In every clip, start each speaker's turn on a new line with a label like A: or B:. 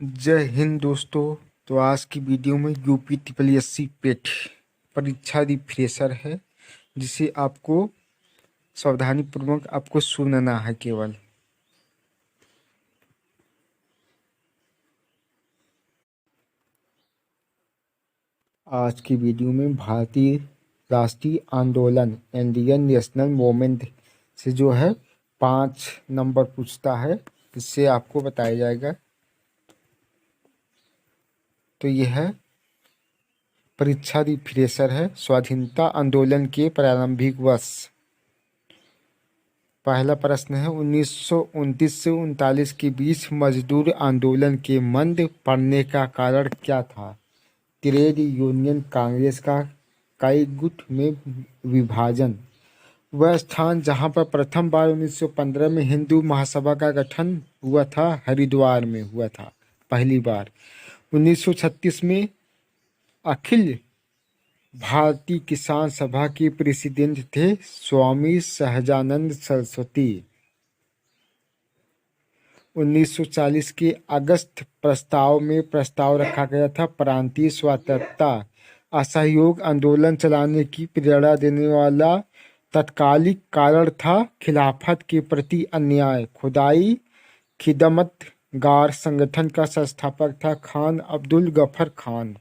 A: जय हिंद दोस्तों। तो आज की वीडियो में यूपी ट्रिपल एससी पेट परीक्षा रिफ्रेशर है, जिसे आपको सावधानी पूर्वक आपको सुनना है केवल। आज की वीडियो में भारतीय राष्ट्रीय आंदोलन इंडियन नेशनल मूवमेंट से जो है 5 नंबर पूछता है, इससे आपको बताया जाएगा। तो यह है परीक्षा रिफ्रेशर है। स्वाधीनता आंदोलन के प्रारंभिक वर्ष। पहला प्रश्न है 1929 से 1939 के बीच मजदूर आंदोलन के मंद पड़ने का कारण क्या था? ट्रेड यूनियन कांग्रेस का कई गुट में विभाजन। वह स्थान जहां पर प्रथम बार 1915 में हिंदू महासभा का गठन हुआ था, हरिद्वार में हुआ था पहली बार। 1936 में अखिल भारतीय किसान सभा के प्रेसिडेंट थे स्वामी सहजानंद सरस्वती। 1940 के अगस्त प्रस्ताव में प्रस्ताव रखा गया था प्रांतीय स्वायत्तता असहयोग आंदोलन चलाने की प्रेरणा देने वाला तत्कालिक कारण था खिलाफत के प्रति अन्याय। खुदाई खिदमत गार संगठन का संस्थापक था खान अब्दुल गफर खान।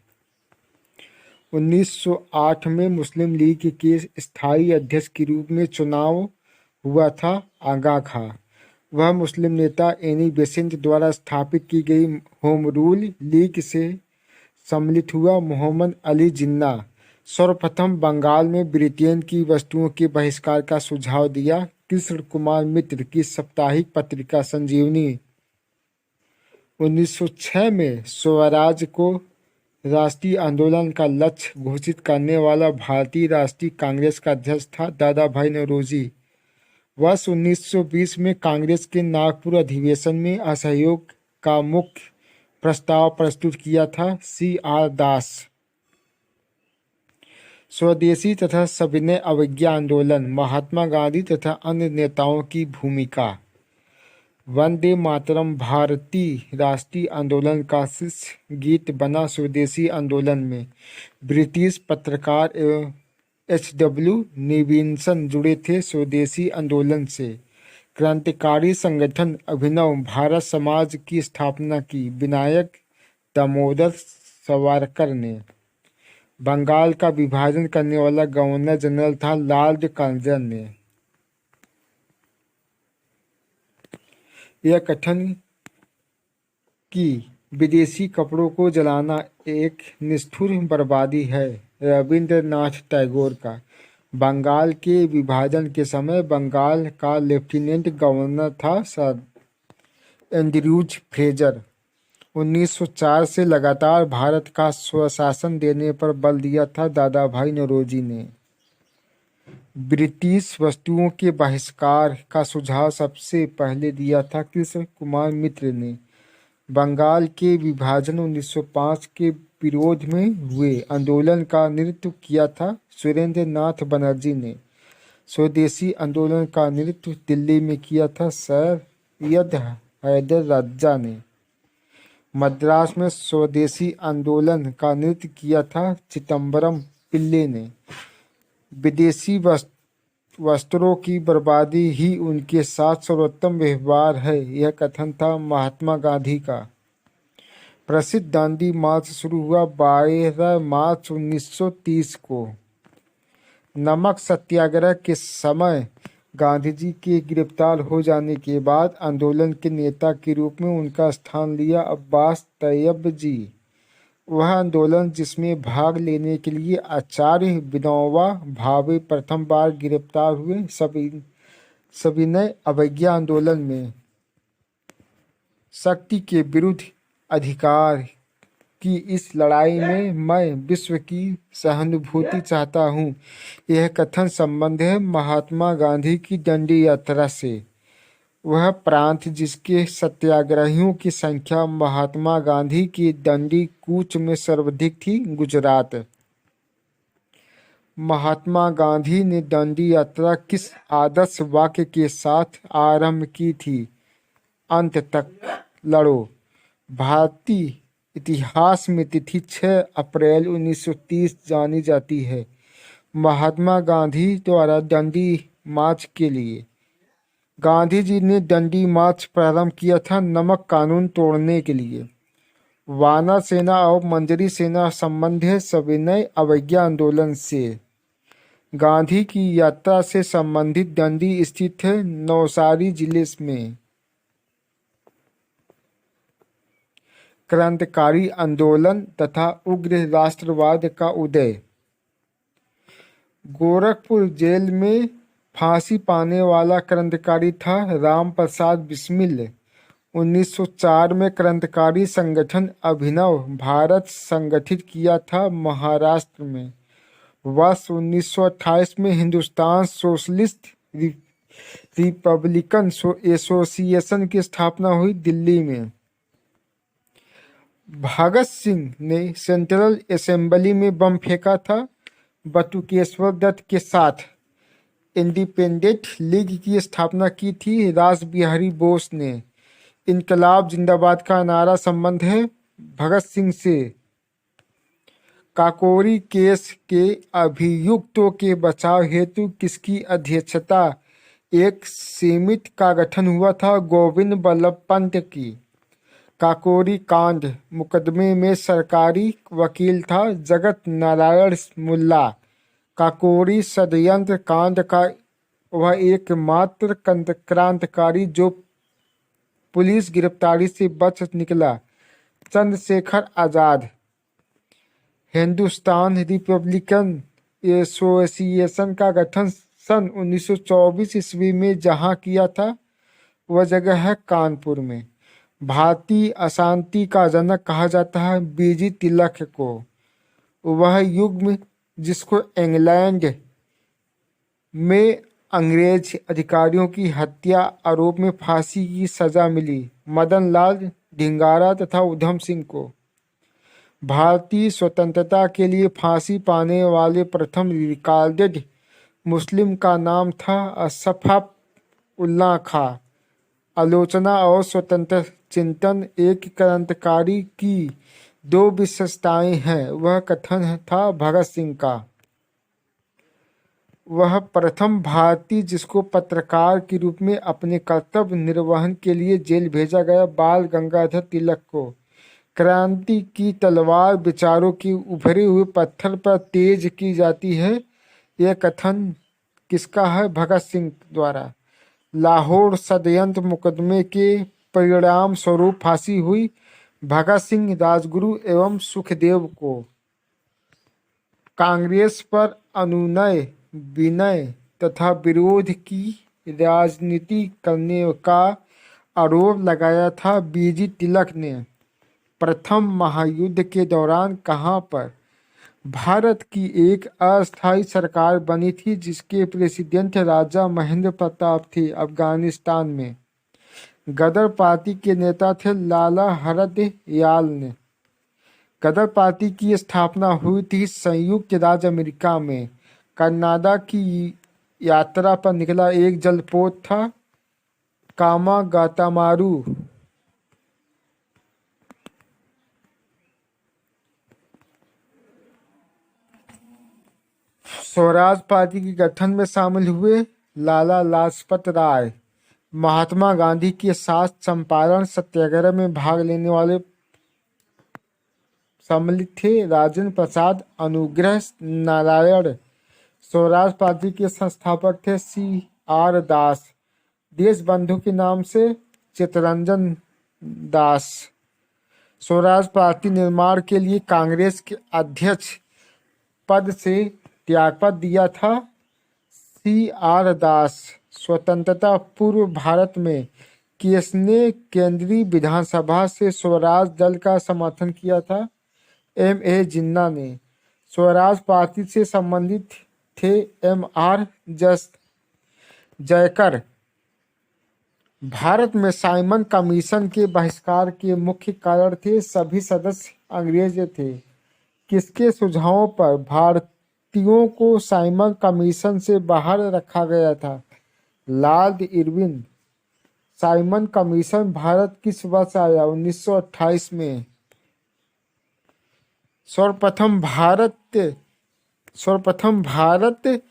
A: 1908 में मुस्लिम लीग के स्थायी अध्यक्ष के रूप में चुनाव हुआ था आगा खां। वह मुस्लिम नेता एनी बेसेंट द्वारा स्थापित की गई होम रूल लीग से सम्मिलित हुआ। मोहम्मद अली जिन्ना सर्वप्रथम बंगाल में ब्रिटेन की वस्तुओं के बहिष्कार का सुझाव दिया। कृष्ण कुमार मित्र की साप्ताहिक पत्रिका संजीवनी 1906 में स्वराज को राष्ट्रीय आंदोलन का लक्ष्य घोषित करने वाला भारतीय राष्ट्रीय कांग्रेस का अध्यक्ष था दादा भाई नौरोजी। वर्ष 1920 में कांग्रेस के नागपुर अधिवेशन में असहयोग का मुख्य प्रस्ताव प्रस्तुत किया था CR दास। स्वदेशी तथा सविनय अवज्ञा आंदोलन, महात्मा गांधी तथा अन्य नेताओं की भूमिका। वंदे मातरम भारतीय राष्ट्रीय आंदोलन का शीर्ष गीत बना। स्वदेशी आंदोलन में ब्रिटिश पत्रकार एवं HW नेविल्सन जुड़े थे स्वदेशी आंदोलन से। क्रांतिकारी संगठन अभिनव भारत समाज की स्थापना की विनायक दामोदर सावरकर ने। बंगाल का विभाजन करने वाला गवर्नर जनरल था लॉर्ड कर्जन ने। यह कथन कि विदेशी कपड़ों को जलाना एक निष्ठुर बर्बादी है, रविंद्रनाथ टैगोर का। बंगाल के विभाजन के समय बंगाल का लेफ्टिनेंट गवर्नर था सर एंड्रयूज फ्रेजर। 1904 से लगातार भारत का स्वशासन देने पर बल दिया था दादा भाई नौरोजी ने। ब्रिटिश वस्तुओं के बहिष्कार का सुझाव सबसे पहले दिया था कृष्ण कुमार मित्र ने। बंगाल के विभाजन 1905 के विरोध में हुए आंदोलन का नेतृत्व किया था सुरेंद्र नाथ बनर्जी ने। स्वदेशी आंदोलन का नेतृत्व दिल्ली में किया था सैयद हैदर राजा ने। मद्रास में स्वदेशी आंदोलन का नेतृत्व किया था चिदम्बरम पिल्ले ने। विदेशी वस्त्रों की बर्बादी ही उनके साथ सर्वोत्तम व्यवहार है, यह कथन था महात्मा गांधी का। प्रसिद्ध दांडी मार्च शुरू हुआ 12 मार्च 1930 को। नमक सत्याग्रह के समय गांधी जी के गिरफ्तार हो जाने के बाद आंदोलन के नेता के रूप में उनका स्थान लिया अब्बास तैयब जी। वह आंदोलन जिसमें भाग लेने के लिए आचार्य विनोबा भावे प्रथम बार गिरफ्तार हुए। सविनय अवज्ञा आंदोलन में शक्ति के विरुद्ध अधिकार की इस लड़ाई में मैं विश्व की सहानुभूति चाहता हूँ, यह कथन संबंध है महात्मा गांधी की दंडी यात्रा से। वह प्रांत जिसके सत्याग्रहियों की संख्या महात्मा गांधी की दंडी कूच में सर्वाधिक थी, गुजरात। महात्मा गांधी ने दंडी यात्रा किस आदर्श वाक्य के साथ आरंभ की थी? अंत तक लड़ो। भारतीय इतिहास में तिथि 6 अप्रैल 1930 जानी जाती है, महात्मा गांधी द्वारा दंडी मार्च के लिए। गांधी जी ने दंडी मार्च प्रारंभ किया था नमक कानून तोड़ने के लिए। वानर सेना और मंजरी सेना संबंध है सविनय अवज्ञा आंदोलन से। गांधी की यात्रा से संबंधित दंडी स्थित है नवसारी जिले में। क्रांतिकारी आंदोलन तथा उग्र राष्ट्रवाद का उदय। गोरखपुर जेल में फांसी पाने वाला क्रांतिकारी था राम प्रसाद बिस्मिल। 1904 में क्रांतिकारी संगठन अभिनव भारत संगठित किया था महाराष्ट्र में। वर्ष 1928 में हिंदुस्तान सोशलिस्ट रिपब्लिकन एसोसिएशन की स्थापना हुई दिल्ली में। भगत सिंह ने सेंट्रल असेंबली में बम फेंका था बटुकेश्वर दत्त के साथ। इंडिपेंडेंट लीग की स्थापना की थी रास बिहारी बोस ने। इनकलाब जिंदाबाद का नारा संबंध है भगत सिंह से। काकोरी केस के अभियुक्तों के बचाव हेतु किसकी अध्यक्षता एक समिति का गठन हुआ था? गोविंद बल्लभ पंत की। काकोरी कांड मुकदमे में सरकारी वकील था जगत नारायण मुल्ला। काकोरी षड्यंत्र कांड का वह एकमात्र क्रांतिकारी जो पुलिस गिरफ्तारी से बच निकला, चंद्रशेखर आजाद। हिंदुस्तान रिपब्लिकन एसोसिएशन का गठन सन 1924 ईस्वी में जहां किया था वह जगह है कानपुर में। भारतीय अशांति का जनक कहा जाता है बीजी तिलक को। वह युग जिसको इंग्लैंड में अंग्रेज अधिकारियों की हत्या आरोप में फांसी की सजा मिली मदन लाल ढिंगारा तथा उधम सिंह को। भारतीय स्वतंत्रता के लिए फांसी पाने वाले प्रथम रिकॉर्डेड मुस्लिम का नाम था अशफाक उल्लाह खां। आलोचना और स्वतंत्र चिंतन एक क्रांतिकारी की दो विशेषताएं हैं। वह कथन था भगत सिंह का। वह प्रथम भारतीय जिसको पत्रकार के रूप में अपने कर्तव्य निर्वहन के लिए जेल भेजा गया। बाल गंगाधर तिलक को क्रांति की तलवार विचारों के उभरे हुए पत्थर पर तेज की जाती है। यह कथन किसका है? भगत सिंह द्वारा। लाहौर षड्यंत्र मुकदमे के परिणाम स्वरूप फांसी हुई भगत सिंह, राजगुरु एवं सुखदेव को। कांग्रेस पर अनुनय विनय तथा विरोध की राजनीति करने का आरोप लगाया था बीजी तिलक ने। प्रथम महायुद्ध के दौरान कहां पर भारत की एक अस्थायी सरकार बनी थी जिसके प्रेसिडेंट राजा महेंद्र प्रताप थे? अफगानिस्तान में। गदर पार्टी के नेता थे लाला हरदयाल ने। गदर पार्टी की स्थापना हुई थी संयुक्त राज्य अमेरिका में। कनाडा की यात्रा पर निकला एक जलपोत था कामागातामारू। स्वराज पार्टी के गठन में शामिल हुए लाला लाजपत राय। महात्मा गांधी के साथ चंपारण सत्याग्रह में भाग लेने वाले सम्मिलित थे राजेंद्र प्रसाद, अनुग्रह नारायण। स्वराज पार्टी के संस्थापक थे CR दास। देशबंधु के नाम से चित्तरंजन दास। स्वराज पार्टी निर्माण के लिए कांग्रेस के अध्यक्ष पद से त्यागपत्र दिया था CR दास। स्वतंत्रता पूर्व भारत में किसने केंद्रीय विधानसभा से स्वराज दल का समर्थन किया था? MA जिन्ना ने। स्वराज पार्टी से संबंधित थे MR जयकर। भारत में साइमन कमीशन के बहिष्कार के मुख्य कारण थे सभी सदस्य अंग्रेज थे। किसके सुझावों पर भारतीयों को साइमन कमीशन से बाहर रखा गया था? Lord Irwin. Simon commission Bharat किस वर्ष आया? 1928 में। सर्वप्रथम भारत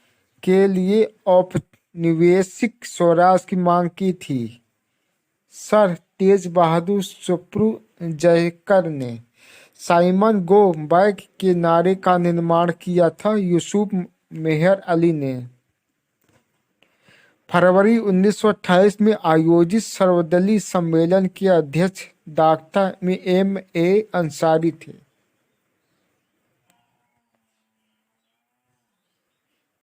A: के लिए औपनिवेशिक स्वराज की मांग की थी सर तेज बहादुर सुप्रू-जयकर ने। साइमन गो बैक के नारे का निर्माण किया था यूसुफ मेहर अली ने। फरवरी 1928 में आयोजित सर्वदलीय सम्मेलन के अध्यक्ष डॉक्टर एम ए अंसारी थे।